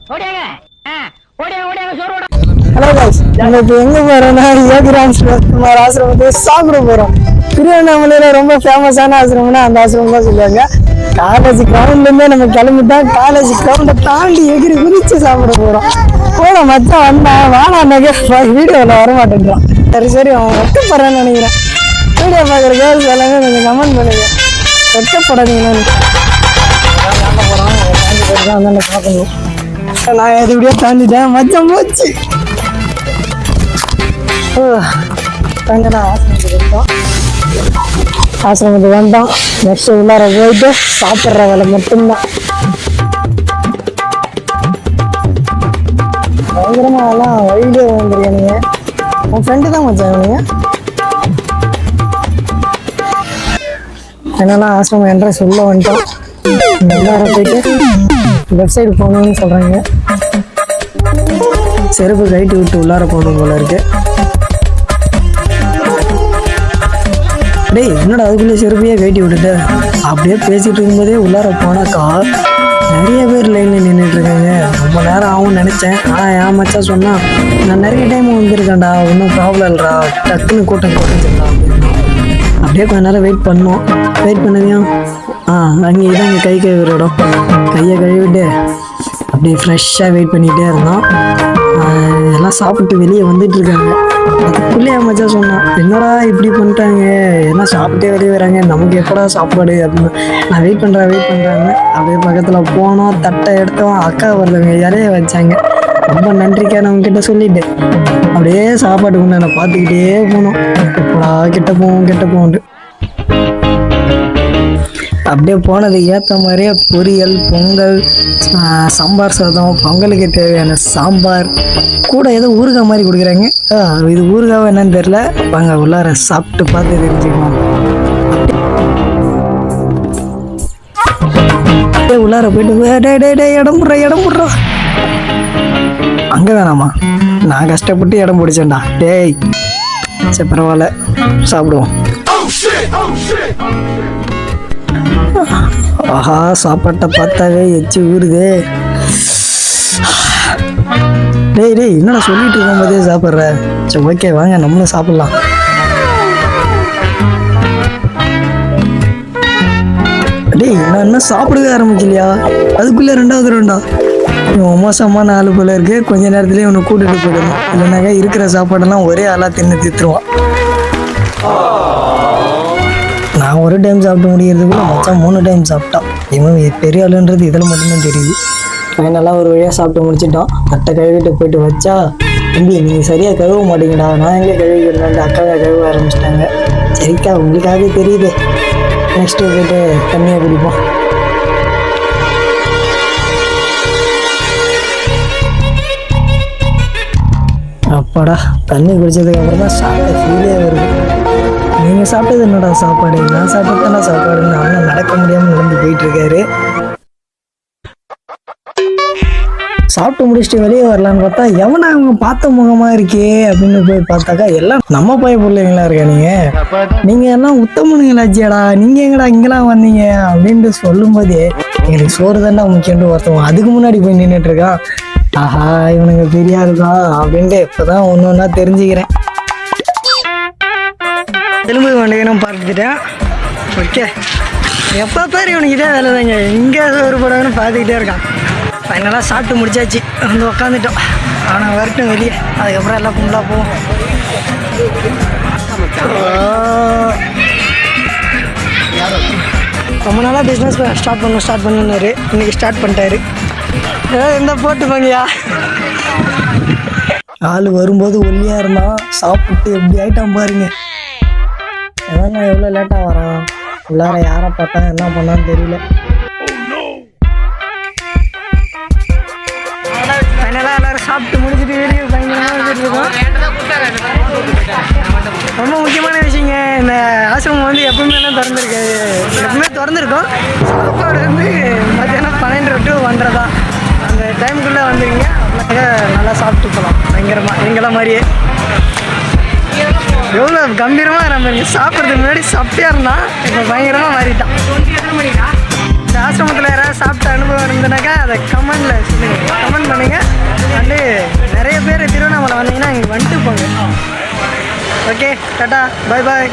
Hello guys, நம்ம இப்போ எங்கே போகிறோம்னா யோகிராம் குமார் ஆசிரமத்துக்கு சாப்பிட போகிறோம். திருவண்ணாமலையில் ரொம்ப ஃபேமஸான ஆசிரமம்னா அந்த ஆசிரமம் தான் சொல்லுவாங்க. காலேஜ் கிரவுண்ட்லேருந்தே நம்ம கிளம்பிட்டோம். காலேஜ் கிரவுண்டை தாண்டி எகிரி குதிச்சு சாப்பிட போகிறோம். போன மச்சான் வந்தான் வானாங்க வீடியோவில் வரமாட்டேங்கிறான். சரி அவன் வெட்டப்படுறான்னு நினைக்கிறேன். வீடியோ பார்க்குற கேர்ள்ஸ் எல்லாமே கொஞ்சம் கமெண்ட் பண்ணுங்க. வெட்டப்படாதீங்கன்னு போகிறோம் பார்க்கணும். நான் எது இப்படியே தாண்டிட்டேன். மச்சம் போச்சு. ஆசிரமத்துக்கு வந்தோம். நெக்ஸ்ட் உள்ளார போயிட்டு சாப்பிட்ற வேலை மட்டும்தான். பயங்கரமாலாம் வழியிலே வந்துருக்கீங்க. உன் ஃப்ரெண்டு தான் மச்சான் நீங்க. என்னன்னா ஆசிரமம் என்ட்ரன்ஸ் உள்ள வந்துட்டோம். உள்ளார போயிட்டு லெஃப்ட் சைடு போகணும்னு சொல்கிறாங்க. செருப்பு கைட்டு விட்டு உள்ளார போகணும் போல இருக்கு. டேய் என்னடா அதுக்குள்ளே செருப்பையே கைட்டி விட்டுட்டு அப்படியே பேசிகிட்டு இருக்கும்போதே உள்ளார போனாக்கா நிறைய பேர் லைனில் நின்றுட்டு இருக்காங்க. ரொம்ப நேரம் ஆகும்னு நினச்சேன். ஆனால் என் மச்சான் சொன்னால் நான் நிறைய டைம் வந்திருக்கேன்டா, ஒன்றும் ப்ராப்ளம் இல்லைடா, டக்குன்னு கூட்டம் குறைஞ்சிடலாம் அப்படின்னா அப்படியே கொஞ்ச நேரம் வெயிட் பண்ணோம். வெயிட் பண்ணதையும் அங்கே இதான் அங்கே கை கழுவுற இடம். கையை கழுவிட்டு அப்படியே ஃப்ரெஷ்ஷாக வெயிட் பண்ணிகிட்டே இருந்தோம். எல்லாம் சாப்பிட்டு வெளியே வந்துட்டு இருக்காங்க. அதுக்குள்ளே மச்சா சொன்னான், என்னடா இப்படி பண்ணிட்டாங்க, எல்லாம் சாப்பிட்டே வெளியே வராங்க, நமக்கு எப்படா சாப்பாடு அப்படின்னு. நான் வெயிட் பண்ணுறாங்க. அப்படியே பக்கத்தில் போனோம், தட்டை எடுத்தோம். அக்கா வருதுங்க இலைய வச்சாங்க. ரொம்ப நன்றிக்கா நம்ம கிட்ட சொல்லிட்டு அப்படியே சாப்பாடு கொண்டு நான் பார்த்துக்கிட்டே போனோம். எப்படா கிட்ட போவோம். அப்படியே போனது ஏற்ற மாதிரியே பொரியல், பொங்கல், சாம்பார் சாதம், பொங்கலுக்கு தேவையான சாம்பார் கூட ஏதோ ஊறுகாய் மாதிரி கொடுக்குறாங்க. இது ஊறுகாய் என்னன்னு தெரியல. வாங்க உள்ளார சாப்பிட்டு பார்த்து தெரிஞ்சுக்கணும். உள்ளார போயிட்டு இடம் போடுறா. அங்கே வேணாமா, நான் கஷ்டப்பட்டு இடம் பிடிச்சேன்டா. டேய் சரி பரவாயில்ல, சாப்பிடுவோம். ஆஹா சாப்பாட்டை பார்த்தாவே எச்சு ஊறுதே. டேய் என்னடா சொல்லிட்டு இருக்கும் போதே சாப்பிட்ற. சரி ஓகே வாங்க நம்மளும் சாப்பிட்லாம். டேய் நான் என்ன சாப்பிடவே ஆரம்பிக்கலையா, அதுக்குள்ளே 2வது ரவுண்டா. இவன் மோசமான ஆளு போல இருக்கு. கொஞ்ச நேரத்துலேயே இவனை கூட்டிட்டு போயிடணும், இல்லைனாக்கா இருக்கிற சாப்பாடெல்லாம் ஒரே ஆளாக தின்னு தீத்துருவான். நான் ஒரு டைம் சாப்பிட்டு முடிகிறதுக்குள்ள மச்சான் 3 டைம் சாப்பிட்டான். இவன் பெரிய ஆளுன்றது இதில் மட்டும்தான் தெரியுது. ஃபைனலாக ஒரு வழியாக சாப்பிட்டு முடிச்சிட்டோம். தட்டை கழுவிட்டு போயிட்டு வச்சா, தம்பி நீங்கள் சரியாக கழுவ மாட்டீங்கடா, நான் எங்கே கழுவிக்கிறேன், அக்காவை கழுவ ஆரம்பிச்சிட்டாங்க. சரிக்கா உங்களுக்காகவே தெரியுது. நெக்ஸ்ட்டு போயிட்டு தண்ணியை குடிப்போம். அப்பாடா தண்ணி குடிச்சதுக்கு அப்புறம் தான் சாப்பிட்ட ஃபீலே வருது. நீங்கள் சாப்பிட்டது என்னடா சாப்பாடு, நான் சாப்பிட்டு தானே சாப்பாடுன்னு அவனும் நடக்க முடியாமல் நடந்து போயிட்டு இருக்காரு. சாப்பிட்டு முடிச்சுட்டு வெளியே வரலான்னு பார்த்தா எவனா அவங்க பார்த்த முகமா இருக்கே அப்படின்னு போய் பார்த்தாக்கா எல்லாம் நம்ம பைய பிள்ளைங்களா இருக்கானீங்க. நீங்க எல்லாம் உத்தமனுங்களாச்சியாடா, நீங்க எங்கடா இங்கெல்லாம் வந்தீங்க அப்படின்ட்டு சொல்லும் போதே எங்களுக்கு சோறு தானே முக்கியம்னு ஒருத்தவங்க அதுக்கு முன்னாடி போய் நின்றுட்டு இருக்கான். ஆஹா இவனுங்க பெரியா இருக்கான் அப்படின்ட்டு இப்பதான் ஒன்னொன்னா தெரிஞ்சுக்கிறேன். எலும்பு வண்டிகனும் பார்த்துட்டேன். ஓகே எப்போ பேர் இவனுக்கு இதே வேலை தாங்க, இங்கே ஒரு படம்னு பார்த்துக்கிட்டே இருக்கான். ஃபைனலாக சாப்பிட்டு முடிச்சாச்சு, வந்து உக்காந்துட்டோம். ஆனால் வரட்டும் வெளியே, அதுக்கப்புறம் எல்லாம் கும்பலாக போவோம். ரொம்ப நாளாக பிஸ்னஸ் ஸ்டார்ட் பண்ணுனாரு, இன்னைக்கு ஸ்டார்ட் பண்ணிட்டாரு. எந்த போட்டு போங்கயா. ஆள் வரும்போது ஒல்லியாக இருந்தான், சாப்பிட்டு எப்படி ஆயிட்டான் பாருங்க. எவ்வளோ லேட்டாக வரான், உள்ளார யாரை பார்த்தான் என்ன பண்ணான்னு தெரியல. ஃபைனலாக எல்லாரும் சாப்பிட்டு முடிச்சுட்டு வெளியே பயங்கரமாக வந்துட்டு இருக்கோம். ரொம்ப முக்கியமான விஷயங்க, இந்த ஆசிரமம் வந்து எப்பவுமே திறந்துருக்காது, எப்பவுமே திறந்துருக்கும். சாப்பாடு வந்து மத்தியானம் 12 to 1:30 தான். அந்த டைமுக்குள்ளே வந்துருங்க, நல்லா சாப்பிட்டு போகலாம். பயங்கரமாக எங்களை மாதிரியே எவ்வளோ கம்பீரமாக நம்ம சாப்பிட்றதுக்கு முன்னாடி சாப்பிட்டே இருந்தான், இப்போ பயங்கரமாக மாறிட்டான். இந்த ஆசிரமத்தில் யாராவது சாப்பிட்ட அனுபவம் இருந்ததுனாக்கா அதை கமெண்டில் சொல்லுங்கள், கமெண்ட் பண்ணுங்கள். அண்டு நிறைய பேர் திருவண்ணாமலை வந்தீங்கன்னா இங்கே வந்துட்டு போங்க. ஓகே, டாட்டா, பாய் பாய்.